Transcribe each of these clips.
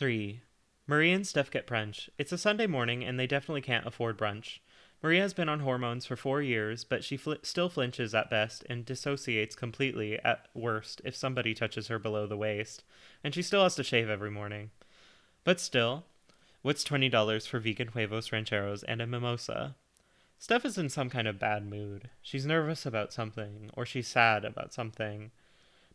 3. Maria and Steph get brunch. It's a Sunday morning, and they definitely can't afford brunch. Maria has been on hormones for 4 years, but she still flinches at best and dissociates completely at worst if somebody touches her below the waist, and she still has to shave every morning. But still, what's $20 for vegan huevos rancheros and a mimosa? Steph is in some kind of bad mood. She's nervous about something, or she's sad about something.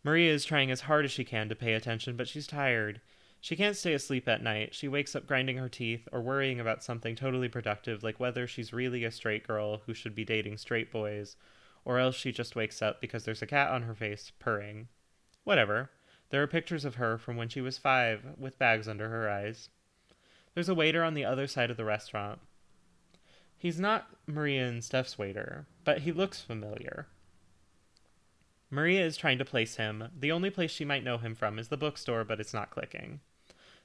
Maria is trying as hard as she can to pay attention, but she's tired. She can't stay asleep at night. She wakes up grinding her teeth or worrying about something totally productive, like whether she's really a straight girl who should be dating straight boys, or else she just wakes up because there's a cat on her face, purring. Whatever. There are pictures of her from when she was 5, with bags under her eyes. There's a waiter on the other side of the restaurant. He's not Maria and Steph's waiter, but he looks familiar. Maria is trying to place him. The only place she might know him from is the bookstore, but it's not clicking.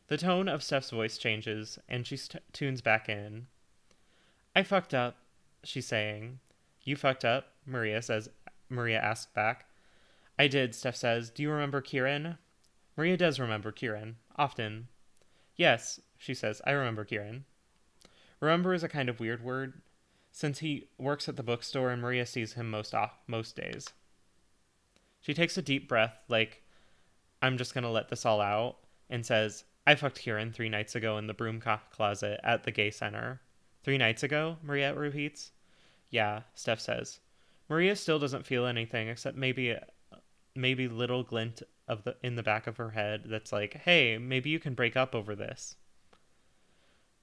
The tone of Steph's voice changes, and she tunes back in. I fucked up, she's saying. You fucked up? Maria asks back. I did, Steph says. Do you remember Kieran? Maria does remember Kieran. Often. Yes, she says. I remember Kieran. Remember is a kind of weird word, since he works at the bookstore and Maria sees him most days. She takes a deep breath, like, I'm just going to let this all out, and says, I fucked Kieran 3 nights ago in the broom closet at the gay center. 3 nights ago? Maria repeats. Yeah, Steph says. Maria still doesn't feel anything except maybe little glint in the back of her head that's like, hey, maybe you can break up over this.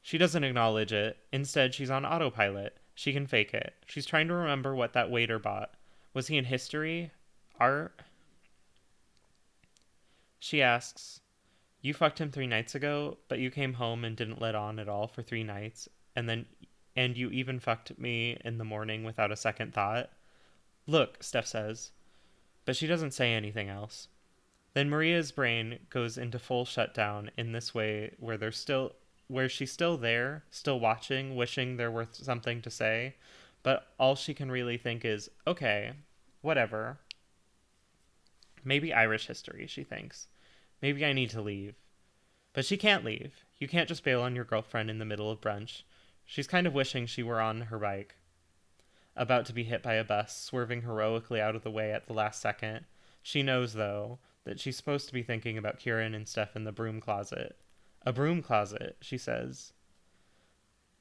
She doesn't acknowledge it. Instead, she's on autopilot. She can fake it. She's trying to remember what that waiter bought. Was he in history? Art? She asks, you fucked him 3 nights ago, but you came home and didn't let on at all for 3 nights, and you even fucked me in the morning without a second thought? Look, Steph says, but she doesn't say anything else. Then Maria's brain goes into full shutdown in this way where she's still there, still watching, wishing there were something to say, but all she can really think is, okay, whatever. Maybe Irish history, she thinks. Maybe I need to leave. But she can't leave. You can't just bail on your girlfriend in the middle of brunch. She's kind of wishing she were on her bike, about to be hit by a bus, swerving heroically out of the way at the last second. She knows, though, that she's supposed to be thinking about Kieran and Steph in the broom closet. A broom closet, she says.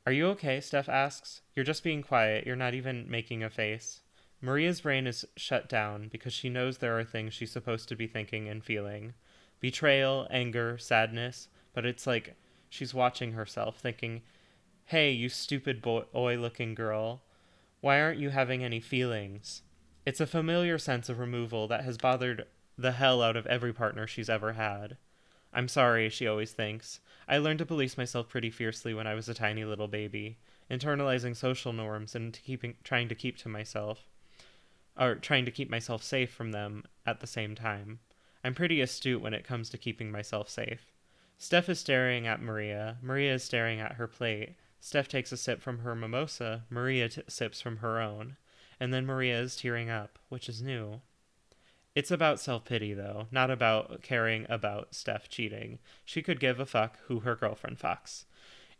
Are you okay? Steph asks. You're just being quiet. You're not even making a face. Maria's brain is shut down because she knows there are things she's supposed to be thinking and feeling. Betrayal, anger, sadness, but it's like she's watching herself, thinking, hey, you stupid boy-looking girl, why aren't you having any feelings? It's a familiar sense of removal that has bothered the hell out of every partner she's ever had. I'm sorry, she always thinks. I learned to police myself pretty fiercely when I was a tiny little baby, internalizing social norms and trying to keep myself safe from them at the same time. I'm pretty astute when it comes to keeping myself safe. Steph is staring at Maria. Maria is staring at her plate. Steph takes a sip from her mimosa. Maria sips from her own. And then Maria is tearing up, which is new. It's about self-pity, though, not about caring about Steph cheating. She could give a fuck who her girlfriend fucks.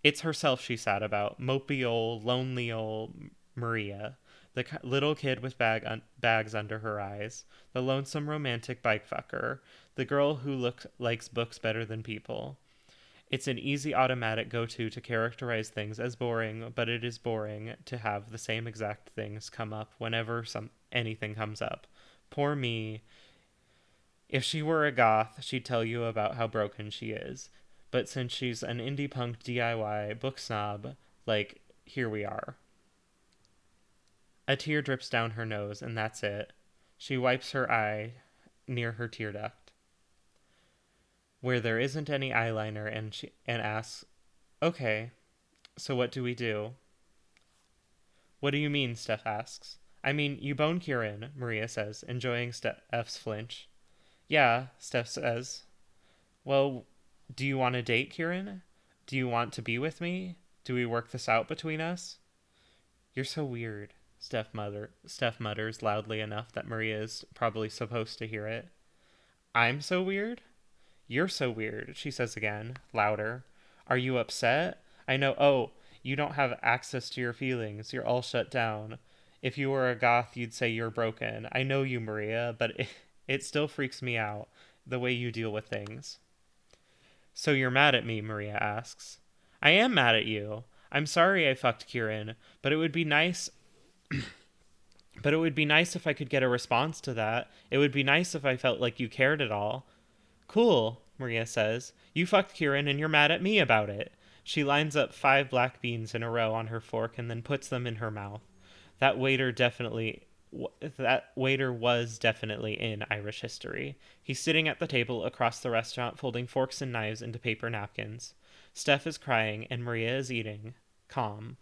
It's herself she's sad about, mopey old, lonely old Maria, the little kid with bags under her eyes, the lonesome romantic bike fucker, the girl who likes books better than people. It's an easy automatic go-to to characterize things as boring, but it is boring to have the same exact things come up whenever anything comes up. Poor me. If she were a goth, she'd tell you about how broken she is. But since she's an indie punk DIY book snob, here we are. A tear drips down her nose, and that's it. She wipes her eye near her tear duct, where there isn't any eyeliner, and asks, okay, so what do we do? What do you mean? Steph asks. I mean, you bone Kieran, Maria says, enjoying Steph's flinch. Yeah, Steph says. Well, do you want to date Kieran? Do you want to be with me? Do we work this out between us? You're so weird, Steph mutters loudly enough that Maria is probably supposed to hear it. I'm so weird? You're so weird, she says again, louder. Are you upset? I know. Oh, you don't have access to your feelings. You're all shut down. If you were a goth, you'd say you're broken. I know you, Maria, but it still freaks me out, the way you deal with things. So you're mad at me, Maria asks. I am mad at you. I'm sorry I fucked Kieran, but it would be nice if I could get a response to that. It would be nice if I felt like you cared at all. Cool, Maria says. You fucked Kieran and you're mad at me about it. She lines up 5 black beans in a row on her fork and then puts them in her mouth. That waiter definitely that waiter was definitely in Irish history. He's sitting at the table across the restaurant folding forks and knives into paper napkins. Steph is crying and Maria is eating. Calm.